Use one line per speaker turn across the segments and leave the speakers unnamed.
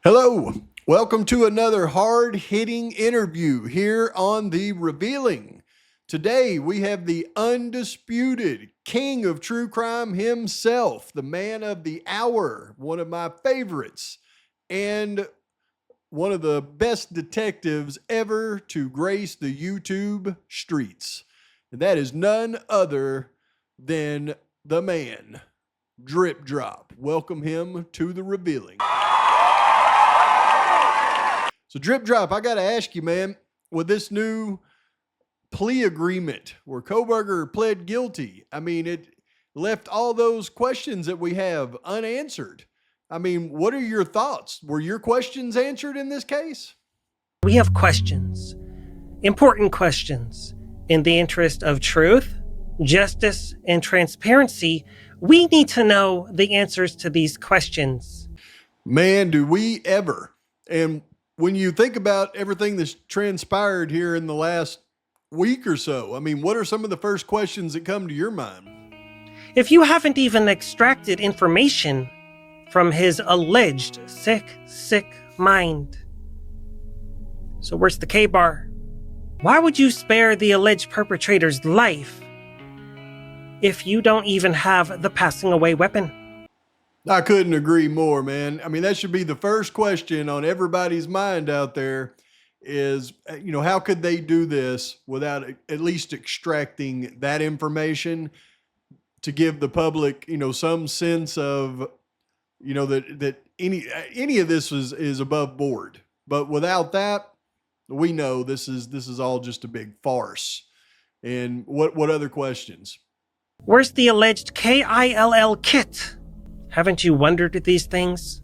Hello, welcome to another hard-hitting interview here on The Revealing. Today we have the undisputed king of true crime himself, the man of the hour, one of my favorites, and one of the best detectives ever to grace the YouTube streets. And that is none other than the man, Drip Drop. Welcome him to The Revealing. So Drip Drop, I got to ask you, man, with this new plea agreement where Koberger pled guilty, I mean, it left all those questions that we have unanswered. I mean, what are your thoughts? Were your questions answered in this case?
We have questions, important questions. In the interest of truth, justice, and transparency, we need to know the answers to these questions.
Man, do we ever. And when you think about everything that's transpired here in the last week or so, I mean, what are some of the first questions that come to your mind?
If you haven't even extracted information from his alleged sick mind. So where's the K-bar? Why would you spare the alleged perpetrator's life if you don't even have the passing away weapon?
I couldn't agree more, man. I mean, that should be the first question on everybody's mind out there is, how could they do this without at least extracting that information to give the public, some sense of, that any of this is above board. But without that, we know this is all just a big farce. And what other questions?
Where's the alleged KILL kit? Haven't you wondered these things?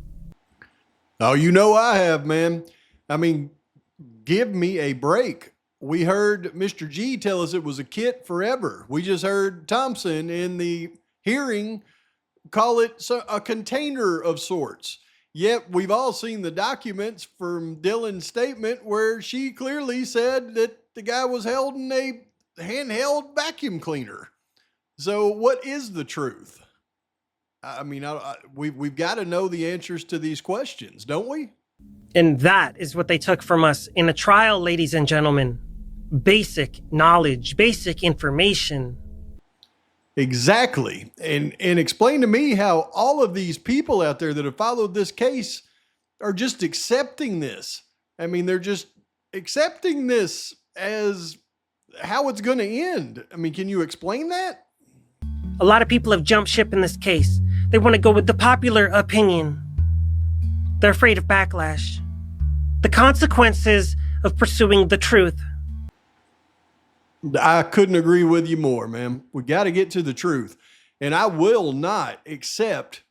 Oh, I have, man. I mean, give me a break. We heard Mr. G tell us it was a kit forever. We just heard Thompson in the hearing call it a container of sorts. Yet we've all seen the documents from Dylan's statement where she clearly said that the guy was holding a handheld vacuum cleaner. So what is the truth? I mean, we've got to know the answers to these questions, don't we?
And that is what they took from us in a trial, ladies and gentlemen. Basic knowledge, basic information.
Exactly. And explain to me how all of these people out there that have followed this case are just accepting this. I mean, they're just accepting this as how it's going to end. I mean, can you explain that?
A lot of people have jumped ship in this case. They want to go with the popular opinion. They're afraid of backlash. The consequences of pursuing the truth.
I couldn't agree with you more, man. We got to get to the truth. And I will not accept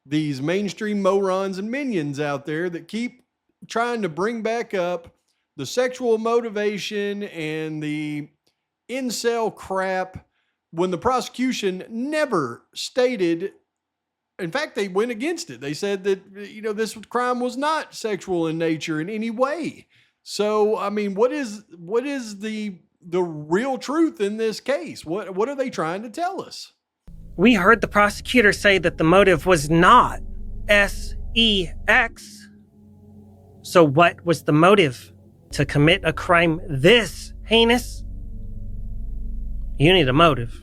these mainstream morons and minions out there that keep trying to bring back up the sexual motivation and the incel crap when the prosecution never stated. In fact, they went against it. They said that, this crime was not sexual in nature in any way. So, I mean, what is the real truth in this case? What are they trying to tell us?
We heard the prosecutor say that the motive was not sex. So what was the motive? To commit a crime this heinous? You need a motive.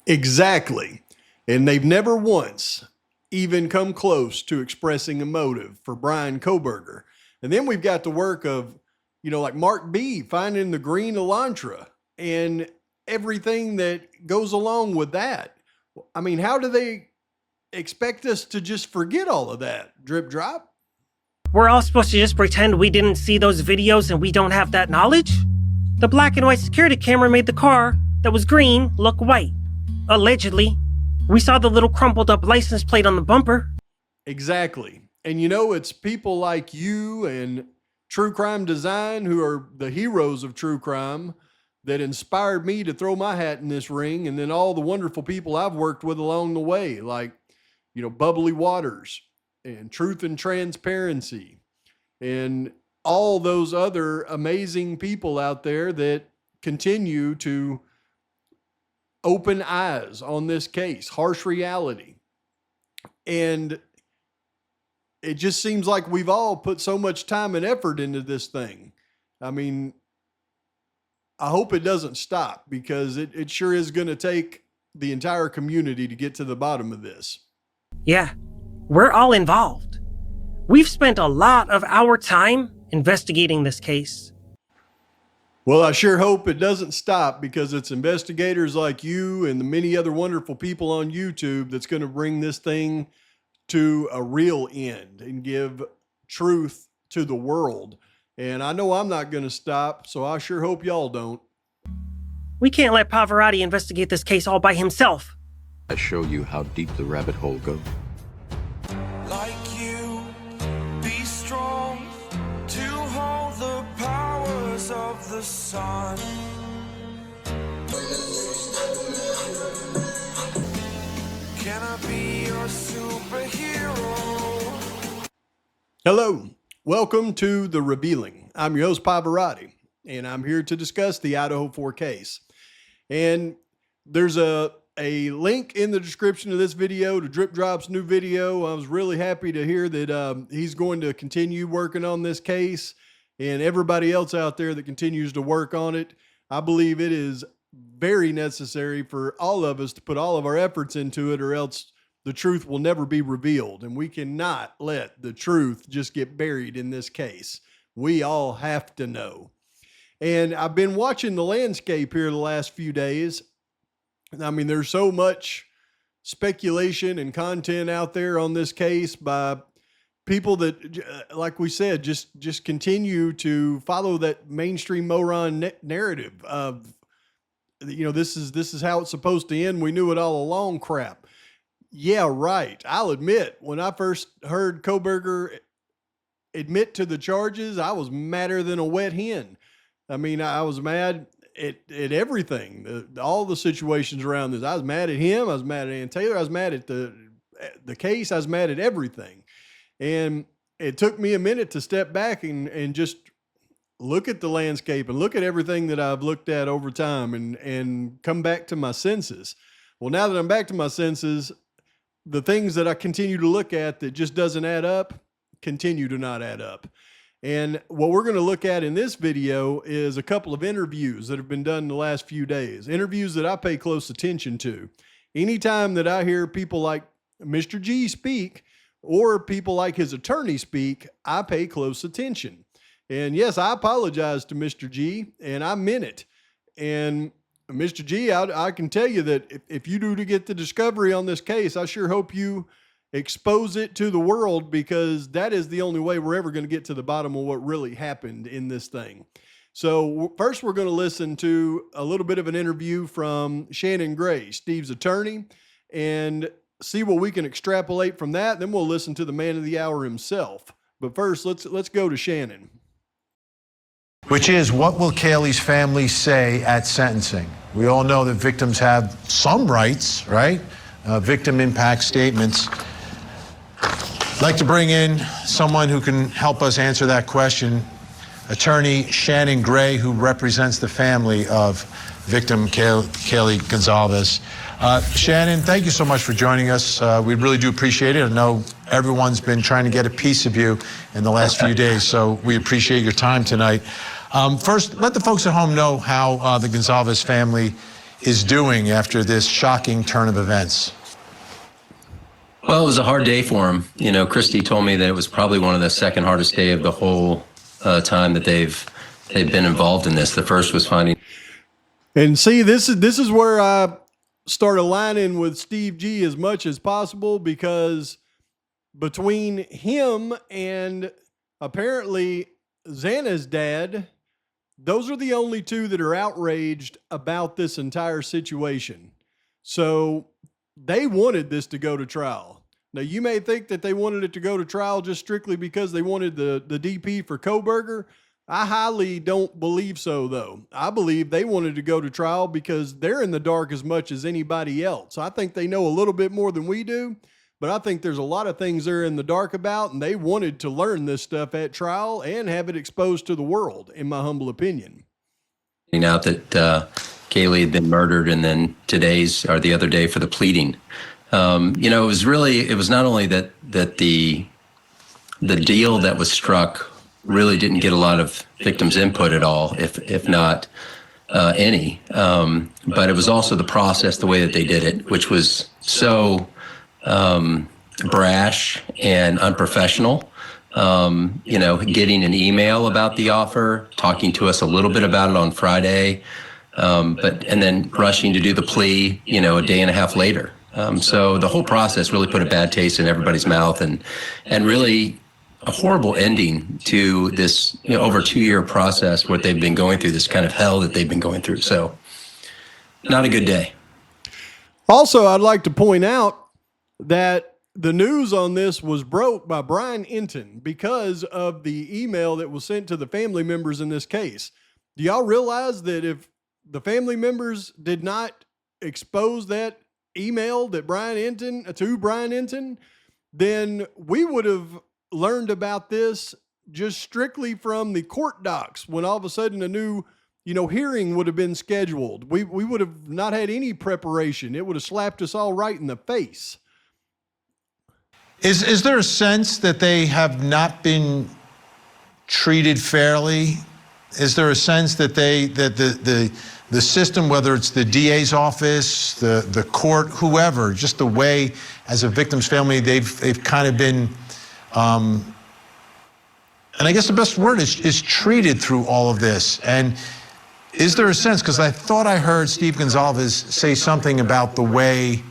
Exactly. And they've never once even come close to expressing a motive for Brian Koberger. And then we've got the work of, like Mark B finding the green Elantra and everything that goes along with that. I mean, how do they expect us to just forget all of that? Drip Drop?
We're all supposed to just pretend we didn't see those videos and we don't have that knowledge? The black and white security camera made the car that was green look white. Allegedly. We saw the little crumpled up license plate on the bumper.
Exactly. And it's people like you and True Crime Design who are the heroes of true crime that inspired me to throw my hat in this ring. And then all the wonderful people I've worked with along the way, like, Bubbly Waters and Truth and Transparency and all those other amazing people out there that continue to open eyes on this case, harsh reality. And it just seems like we've all put so much time and effort into this thing. I mean, I hope it doesn't stop, because it sure is going to take the entire community to get to the bottom of this.
Yeah, we're all involved. We've spent a lot of our time investigating this case.
Well, I sure hope it doesn't stop, because it's investigators like you and the many other wonderful people on YouTube that's going to bring this thing to a real end and give truth to the world. And I know I'm not going to stop, so I sure hope y'all don't.
We can't let Pavarotti investigate this case all by himself.
I show you how deep the rabbit hole goes.
Like you, be strong to hold the powers of the sun. Can I be your superhero?
Hello, welcome to The Revealing. I'm your host, Pavarotti, and I'm here to discuss the Idaho 4 case. And there's a link in the description of this video to Drip Drop's new video. I was really happy to hear that he's going to continue working on this case, and everybody else out there that continues to work on it. I believe it is very necessary for all of us to put all of our efforts into it, or else the truth will never be revealed. And we cannot let the truth just get buried in this case. We all have to know. And I've been watching the landscape here the last few days. I mean, there's so much speculation and content out there on this case by people that, like we said, just continue to follow that mainstream moron narrative of, you know, this is how it's supposed to end. We knew it all along crap. Yeah, right. I'll admit, when I first heard Kohberger admit to the charges, I was madder than a wet hen. I mean, I was mad at everything, all the situations around this. I was mad at him. I was mad at Ann Taylor. I was mad at the case. I was mad at everything. And it took me a minute to step back and just look at the landscape and look at everything that I've looked at over time and come back to my senses. Well, now that I'm back to my senses, the things that I continue to look at that just doesn't add up continue to not add up. And what we're going to look at in this video is a couple of interviews that have been done in the last few days, interviews that I pay close attention to. Anytime that I hear people like Mr. G speak or people like his attorney speak, I pay close attention. And yes, I apologize to Mr. G, and I meant it. And Mr. G, I can tell you that if you do to get the discovery on this case, I sure hope you expose it to the world, because that is the only way we're ever going to get to the bottom of what really happened in this thing. So first, we're going to listen to a little bit of an interview from Shannon Gray, Steve's attorney, and see what we can extrapolate from that. Then we'll listen to the man of the hour himself. But first, let's go to Shannon.
Which is, what will Kaylee's family say at sentencing? We all know that victims have some rights, right? Victim impact statements. I'd like to bring in someone who can help us answer that question. Attorney Shannon Gray, who represents the family of victim Kaylee Gonzalez. Shannon, thank you so much for joining us. We really do appreciate it. I know everyone's been trying to get a piece of you in the last few days, so we appreciate your time tonight. First, let the folks at home know how the Gonzalez family is doing after this shocking turn of events.
Well, it was a hard day for him. You know, Christy told me that it was probably one of the second hardest day of the whole time that they've been involved in this. The first was finding.
And see, this is where I start aligning with Steve G as much as possible, because between him and apparently Xana's dad, those are the only two that are outraged about this entire situation. So they wanted this to go to trial. Now, you may think that they wanted it to go to trial just strictly because they wanted the DP for Kohberger. I highly don't believe so, though. I believe they wanted to go to trial because they're in the dark as much as anybody else. I think they know a little bit more than we do, but I think there's a lot of things they're in the dark about, and they wanted to learn this stuff at trial and have it exposed to the world, in my humble opinion.
Out that Kaylee had been murdered, and then the other day for the pleading. You know, it was not only that the the deal that was struck really didn't get a lot of victims' input at all, if not any. But it was also the process, the way that they did it, which was so brash and unprofessional. Getting an email about the offer, talking to us a little bit about it on Friday, and then rushing to do the plea, a day and a half later. So the whole process really put a bad taste in everybody's mouth, and really a horrible ending to this over 2-year process, what they've been going through, this kind of hell that they've been going through. So not a good day.
Also, I'd like to point out that the news on this was broke by Brian Enton because of the email that was sent to the family members in this case. Do y'all realize that if the family members did not expose that email that Brian Enton, then we would have learned about this just strictly from the court docs when all of a sudden a new, hearing would have been scheduled. We would have not had any preparation. It would have slapped us all right in the face.
Is there a sense that they have not been treated fairly? Is there a sense that the system, whether it's the DA's office, the court, whoever, just the way as a victim's family they've kind of been, and I guess the best word is treated through all of this? And is there a sense, because I thought I heard Steve Gonzalez say something about the way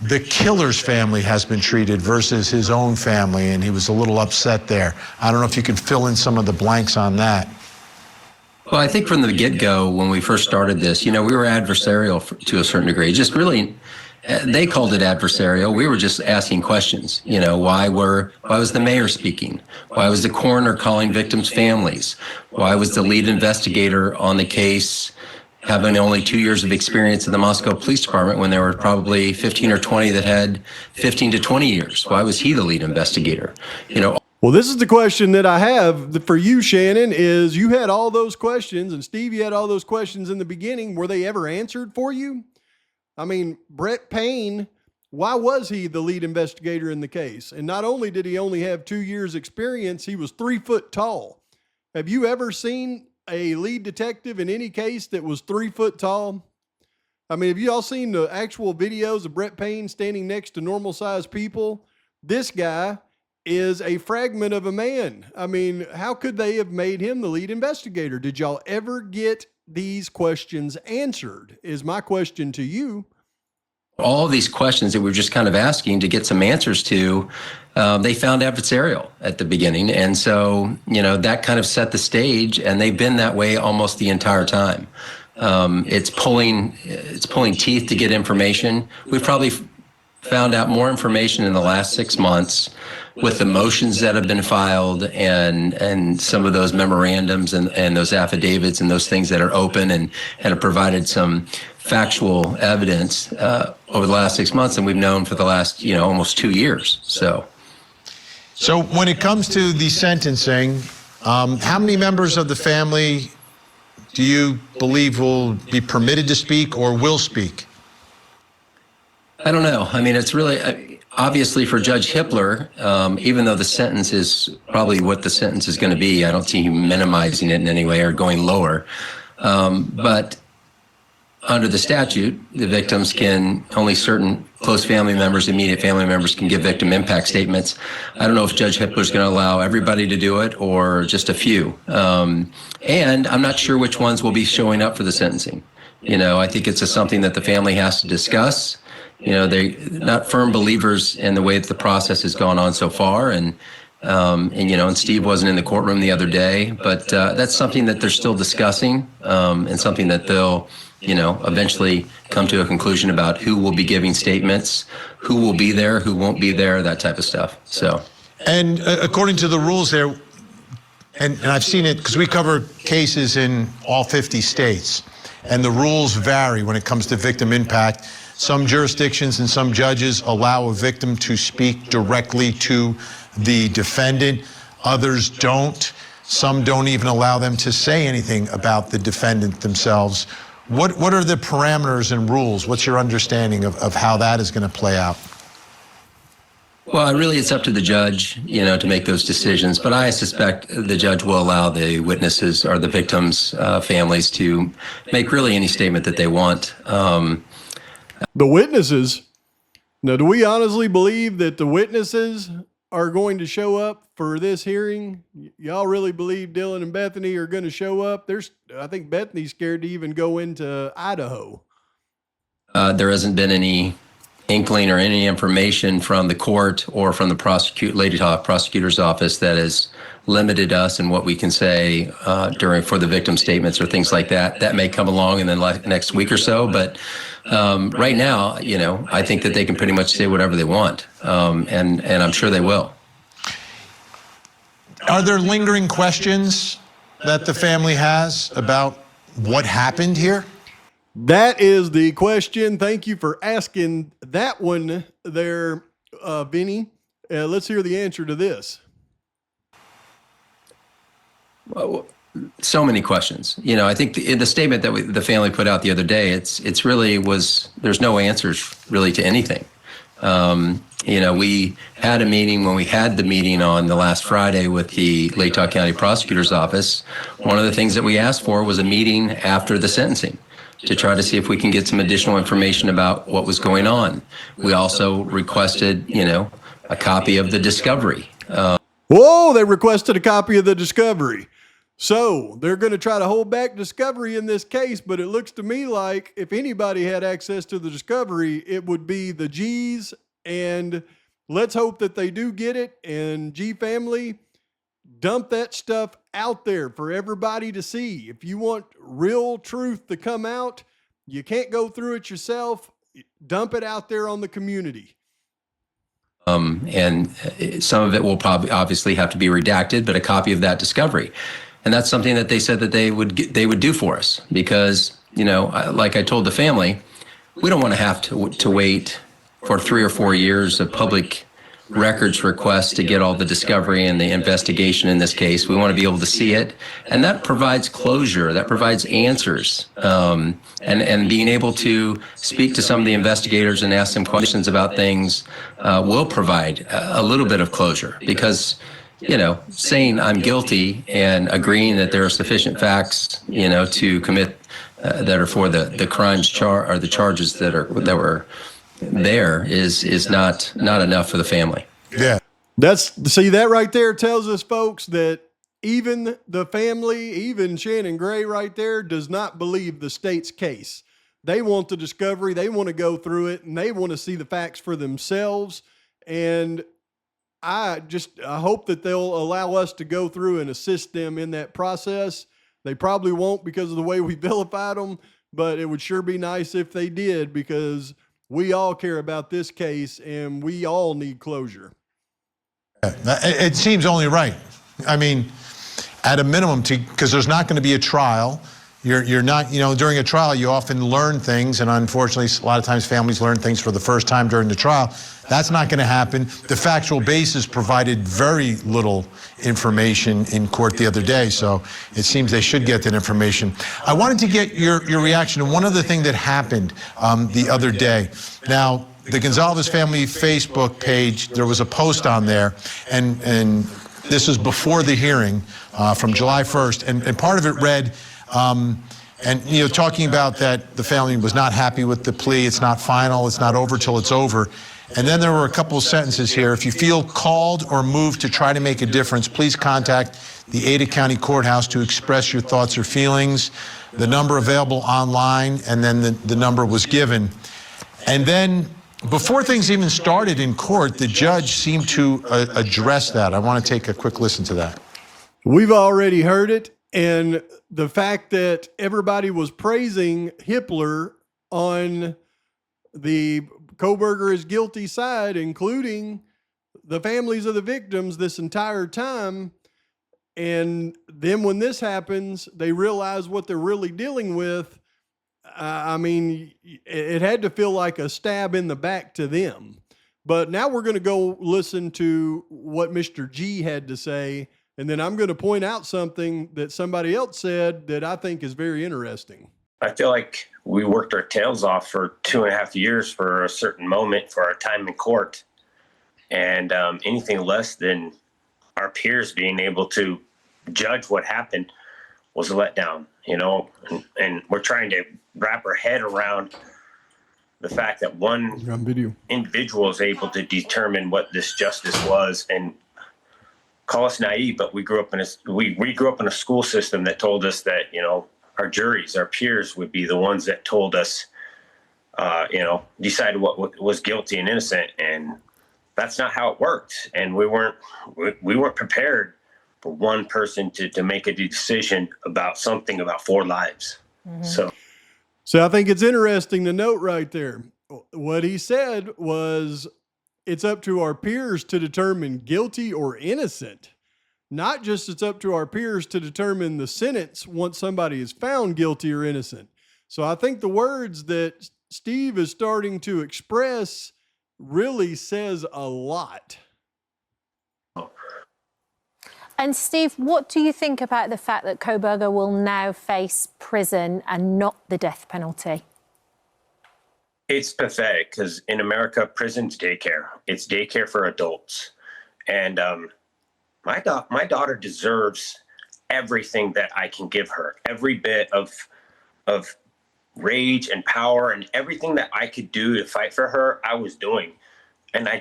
the killer's family has been treated versus his own family, and he was a little upset there. I don't know if you can fill in some of the blanks on that.
Well, I think from the get-go, when we first started this, we were adversarial to a certain degree. Just really, they called it adversarial. We were just asking questions. Why was the mayor speaking? Why was the coroner calling victims' families? Why was the lead investigator on the case having only 2 years of experience in the Moscow Police Department when there were probably 15 or 20 that had 15 to 20 years? Why was he the lead investigator?
Well, this is the question that I have for you, Shannon, is you had all those questions, and Steve, you had all those questions in the beginning. Were they ever answered for you? I mean, Brett Payne, why was he the lead investigator in the case? And not only did he only have 2 years experience, he was 3 foot tall. Have you ever seen a lead detective in any case that was 3 foot tall? I mean, have you all seen the actual videos of Brett Payne standing next to normal sized people? This guy is a fragment of a man. I mean, how could they have made him the lead investigator? Did y'all ever get these questions answered? Is my question to you.
All of these questions that we're just kind of asking to get some answers to, they found adversarial at the beginning. And so, that kind of set the stage, and they've been that way almost the entire time. It's pulling teeth to get information. We've probably found out more information in the last 6 months with the motions that have been filed and some of those memorandums and those affidavits and those things that are open and have provided some factual evidence over the last 6 months than we've known for the last, almost 2 years.
So when it comes to the sentencing, how many members of the family do you believe will be permitted to speak or will speak?
I don't know. I mean, it's really, obviously for Judge Hippler, even though the sentence is probably what the sentence is going to be, I don't see him minimizing it in any way or going lower. But under the statute, the victims only certain close family members, immediate family members can give victim impact statements. I don't know if Judge Hippler is going to allow everybody to do it or just a few. And I'm not sure which ones will be showing up for the sentencing. I think it's something that the family has to discuss. They're not firm believers in the way that the process has gone on so far. And Steve wasn't in the courtroom the other day, but that's something that they're still discussing, and something that they'll, eventually come to a conclusion about who will be giving statements, who will be there, who won't be there, that type of stuff. So,
and according to the rules there, and I've seen it because we cover cases in all 50 states, and the rules vary when it comes to victim impact. Some jurisdictions and some judges allow a victim to speak directly to the defendant. Others don't. Some don't even allow them to say anything about the defendant themselves. What are the parameters and rules? What's your understanding of how that is going to play out?
Well, really, it's up to the judge, to make those decisions. But I suspect the judge will allow the witnesses or the victims' families to make really any statement that they want.
The witnesses. Now, do we honestly believe that the witnesses are going to show up for this hearing? Y'all really believe Dylan and Bethany are going to show up? I think Bethany's scared to even go into Idaho.
There hasn't been any inkling or any information from the court or from the Lady Hawk prosecutor's office that has limited us in what we can say for the victim statements or things like that. That may come along in the next week or so, but right now, I think that they can pretty much say whatever they want, and I'm sure they will.
Are there lingering questions that the family has about what happened here?
That is the question. Thank you for asking that one there, Vinny. Let's hear the answer to this.
Well, so many questions. I think in the statement that the family put out the other day, it's really there's no answers really to anything. We had a meeting when we had the meeting on the last Friday with the Latah County Prosecutor's Office. One of the things that we asked for was a meeting after the sentencing to try to see if we can get some additional information about what was going on. We also requested, a copy of the discovery.
Whoa, they requested a copy of the discovery. So they're going to try to hold back discovery in this case, but it looks to me like if anybody had access to the discovery, it would be the G's, and let's hope that they do get it. And G family, dump that stuff out there for everybody to see. If you want real truth to come out, you can't go through it yourself. Dump it out there on the community.
And some of it will probably obviously have to be redacted, but a copy of that discovery. And that's something that they said that they would do for us because, like I told the family, we don't want to have to wait for 3 or 4 years of public records requests to get all the discovery and the investigation in this case. We want to be able to see it. And that provides closure, that provides answers. And being able to speak to some of the investigators and ask them questions about things will provide a little bit of closure because, saying I'm guilty and agreeing that there are sufficient facts, to commit that are for the crimes or the charges that were there is not enough for the family.
Yeah.
That right there tells us, folks, that even the family, even Shannon Gray right there, does not believe the state's case. They want the discovery, they want to go through it, and they want to see the facts for themselves. And I hope that they'll allow us to go through and assist them in that process. They probably won't because of the way we vilified them, but it would sure be nice if they did because we all care about this case and we all need closure.
It seems only right. I mean, at a minimum, because there's not going to be a trial. You're not, during a trial, you often learn things, and unfortunately, a lot of times families learn things for the first time during the trial. That's not going to happen. The factual basis provided very little information in court the other day, so it seems they should get that information. I wanted to get your reaction to one other thing that happened the other day. Now, the Gonzalez family Facebook page, there was a post on there, and this was before the hearing from July 1st, and part of it read, talking about that the family was not happy with the plea. It's not final. It's not over till it's over. And then there were a couple of sentences here. If you feel called or moved to try to make a difference, please contact the Ada County Courthouse to express your thoughts or feelings. The number available online, and then the number was given. And then before things even started in court, the judge seemed to address that. I want to take a quick listen to that.
We've already heard it. And the fact that everybody was praising Hippler on the Kohberger is guilty side, including the families of the victims this entire time. And then when this happens, they realize what they're really dealing with. It had to feel like a stab in the back to them. But now we're going to go listen to what Mr. G had to say. And then I'm going to point out something that somebody else said that I think is very interesting.
I feel like we worked our tails off for 2.5 years for a certain moment for our time in court. And anything less than our peers being able to judge what happened was a letdown, and we're trying to wrap our head around the fact that one individual is able to determine what this justice was. And call us naive, but we grew up in a school system that told us that, our juries, our peers would be the ones that told us, decided what was guilty and innocent. And that's not how it worked. And we weren't prepared for one person to make a decision about something about 4 lives.
So I think it's interesting to note right there. What he said was it's up to our peers to determine guilty or innocent. Not just it's up to our peers to determine the sentence once somebody is found guilty or innocent. So I think the words that Steve is starting to express really says a lot.
And Steve, what do you think about the fact that Koberger will now face prison and not the death penalty?
It's pathetic because in America, prison's daycare. It's daycare for adults. And my daughter deserves everything that I can give her, every bit of rage and power and everything that I could do to fight for her, I was doing. And I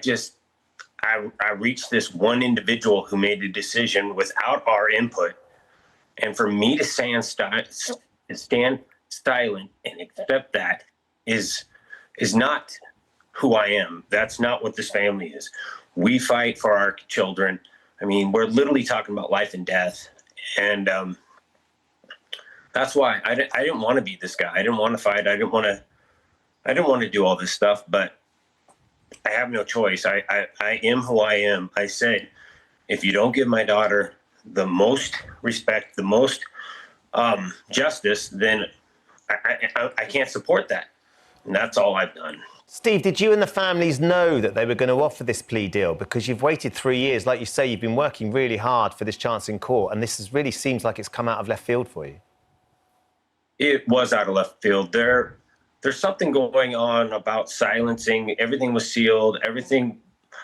reached this one individual who made a decision without our input. And for me to stand silent and accept that is not who I am. That's not what this family is. We fight for our children. I mean, we're literally talking about life and death. And that's why I didn't want to be this guy. I didn't want to fight. I didn't want to do all this stuff, but I have no choice. I am who I am. I said, if you don't give my daughter the most respect, the most justice, then I can't support that. And that's all I've done.
Steve, did you and the families know that they were going to offer this plea deal? Because you've waited 3 years. Like you say, you've been working really hard for this chance in court, and really seems like it's come out of left field for you.
It was out of left field. There's something going on about silencing. Everything was sealed. Everything.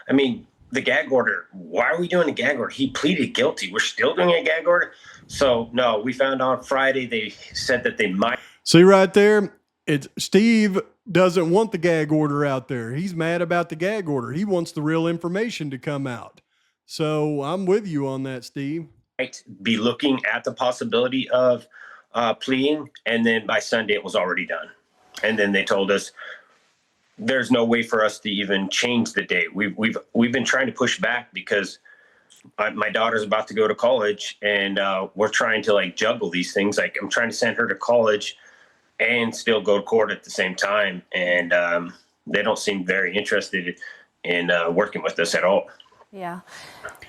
I mean, the gag order. Why are we doing a gag order? He pleaded guilty. We're still doing a gag order. So no, we found on Friday they said that they might.
See right there, it's Steve doesn't want the gag order out there. He's mad about the gag order. He wants the real information to come out. So I'm with you on that, Steve.
Might be looking at the possibility of pleading, and then by Sunday it was already done. And then they told us there's no way for us to even change the date. We've been trying to push back because my daughter's about to go to college, and we're trying to juggle these things. Like, I'm trying to send her to college and still go to court at the same time. And they don't seem very interested in working with us at all.
Yeah.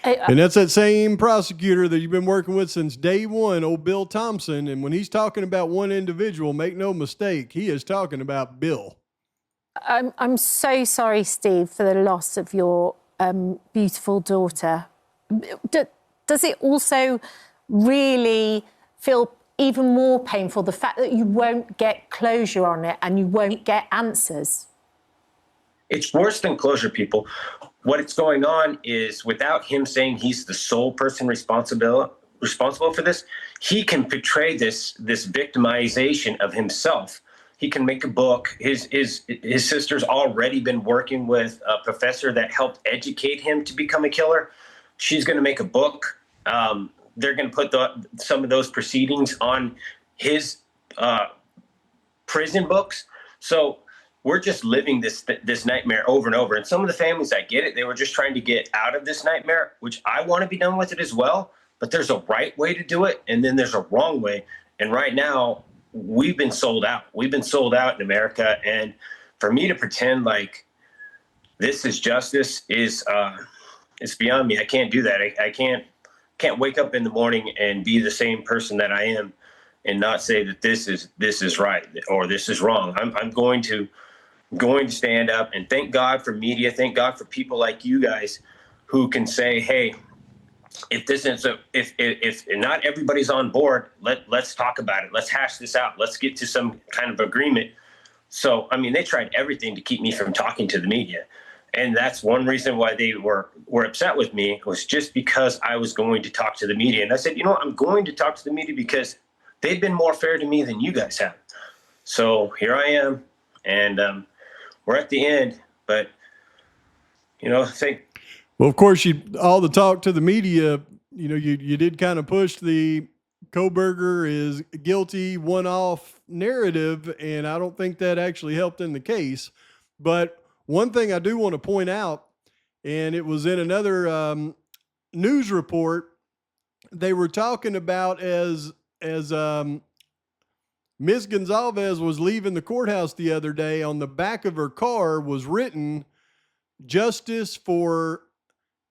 And that's that same prosecutor that you've been working with since day one, old Bill Thompson. And when he's talking about one individual, make no mistake, he is talking about Bill.
I'm so sorry, Steve, for the loss of your beautiful daughter. Does it also really feel even more painful, the fact that you won't get closure on it and you won't get answers?
It's worse than closure, people. What's going on is, without him saying he's the sole person responsible for this, he can portray this victimization of himself. He can make a book. His sister's already been working with a professor that helped educate him to become a killer. She's going to make a book. They're going to put some of those proceedings on his prison books. So we're just living this nightmare over and over. And some of the families, I get it. They were just trying to get out of this nightmare, which I want to be done with it as well. But there's a right way to do it, and then there's a wrong way. And right now, we've been sold out. We've been sold out in America. And for me to pretend like this is justice is it's beyond me. I can't do that. I can't wake up in the morning and be the same person that I am and not say that this is right or this is wrong. I'm going to stand up, and thank God for media. Thank God for people like you guys who can say, hey, if not everybody's on board, let's talk about it. Let's hash this out. Let's get to some kind of agreement. So, I mean, they tried everything to keep me from talking to the media. And that's one reason why they were upset with me, was just because I was going to talk to the media. And I said, you know what, I'm going to talk to the media because they've been more fair to me than you guys have. So here I am, and we're at the end. But, you know, I think.
Well, of course, all the talk to the media, you know, you did kind of push the Kohberger is guilty one-off narrative, and I don't think that actually helped in the case. But one thing I do want to point out, and it was in another news report, they were talking about as Ms. Gonzalez was leaving the courthouse the other day, on the back of her car was written, "Justice for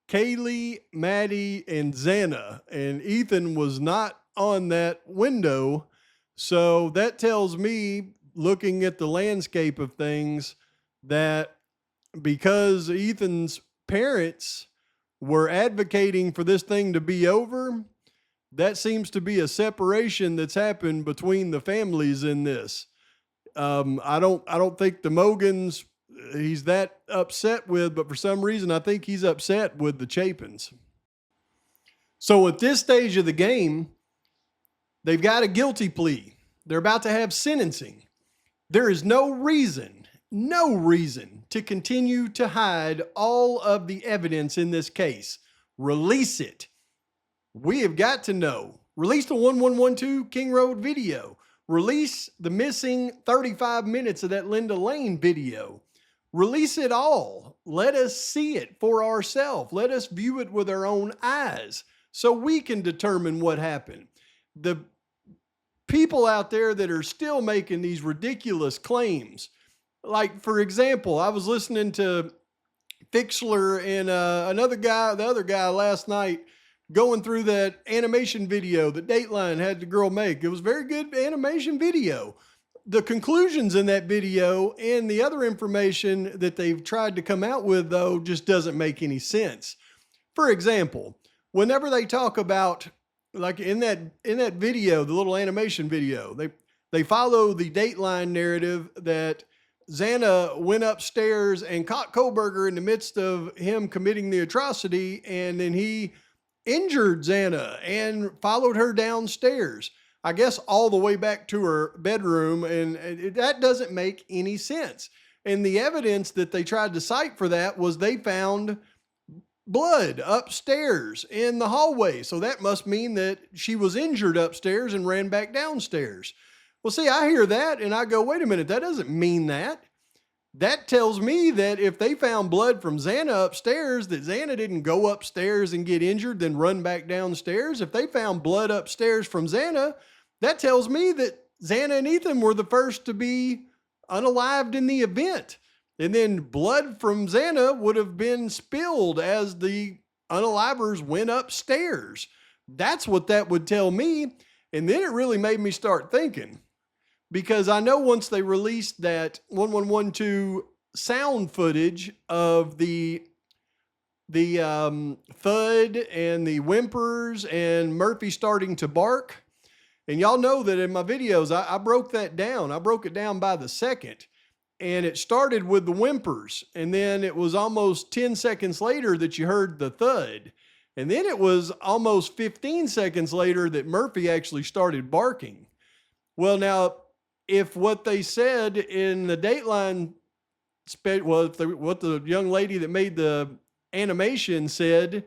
Kaylee, Maddie, and Xana," and Ethan was not on that window. So that tells me, looking at the landscape of things, that because Ethan's parents were advocating for this thing to be over, that seems to be a separation that's happened between the families in this. I don't think the Mogans he's that upset with, but for some reason I think he's upset with the Chapins. So at this stage of the game, they've got a guilty plea. They're about to have sentencing. There is no reason to continue to hide all of the evidence in this case. Release it. We have got to know. Release the 1112 King Road video. Release the missing 35 minutes of that Linda Lane video. Release it all. Let us see it for ourselves. Let us view it with our own eyes so we can determine what happened. The people out there that are still making these ridiculous claims, like, for example, I was listening to Fixler and the other guy last night, going through that animation video that Dateline had the girl make. It was a very good animation video. The conclusions in that video and the other information that they've tried to come out with, though, just doesn't make any sense. For example, whenever they talk about, like in that video, the little animation video, they follow the Dateline narrative that Xana went upstairs and caught Kohberger in the midst of him committing the atrocity, and then he injured Xana and followed her downstairs, I guess all the way back to her bedroom, and that doesn't make any sense. And the evidence that they tried to cite for that was they found blood upstairs in the hallway. So that must mean that she was injured upstairs and ran back downstairs. Well, see, I hear that and I go, wait a minute, that doesn't mean that. That tells me that if they found blood from Xana upstairs, that Xana didn't go upstairs and get injured, then run back downstairs. If they found blood upstairs from Xana, that tells me that Xana and Ethan were the first to be unalived in the event. And then blood from Xana would have been spilled as the unalivers went upstairs. That's what that would tell me. And then it really made me start thinking, because I know once they released that 1112 sound footage of the thud and the whimpers and Murphy starting to bark, and y'all know that in my videos, I broke that down. I broke it down by the second, and it started with the whimpers, and then it was almost 10 seconds later that you heard the thud. And then it was almost 15 seconds later that Murphy actually started barking. Well, now, if what they said in the Dateline, what the young lady that made the animation said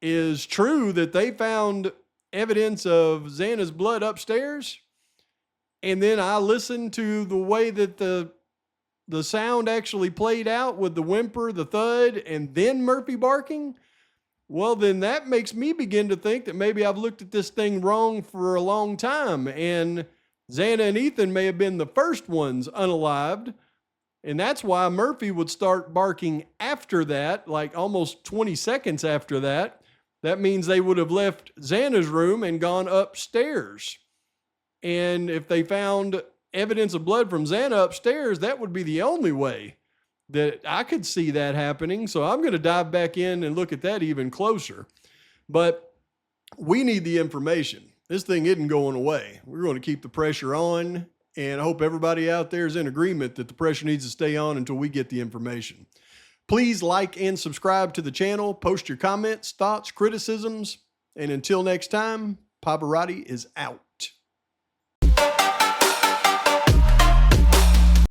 is true, that they found evidence of Xana's blood upstairs, and then I listened to the way that the sound actually played out with the whimper, the thud, and then Murphy barking, well, then that makes me begin to think that maybe I've looked at this thing wrong for a long time, and Xana and Ethan may have been the first ones unalived, and that's why Murphy would start barking after that, like almost 20 seconds after that. That means they would have left Xana's room and gone upstairs. And if they found evidence of blood from Xana upstairs, that would be the only way that I could see that happening. So I'm going to dive back in and look at that even closer. But we need the information. This thing isn't going away. We're going to keep the pressure on, and I hope everybody out there is in agreement that the pressure needs to stay on until we get the information. Please like and subscribe to the channel. Post your comments, thoughts, criticisms. And until next time, Pavarotti is out.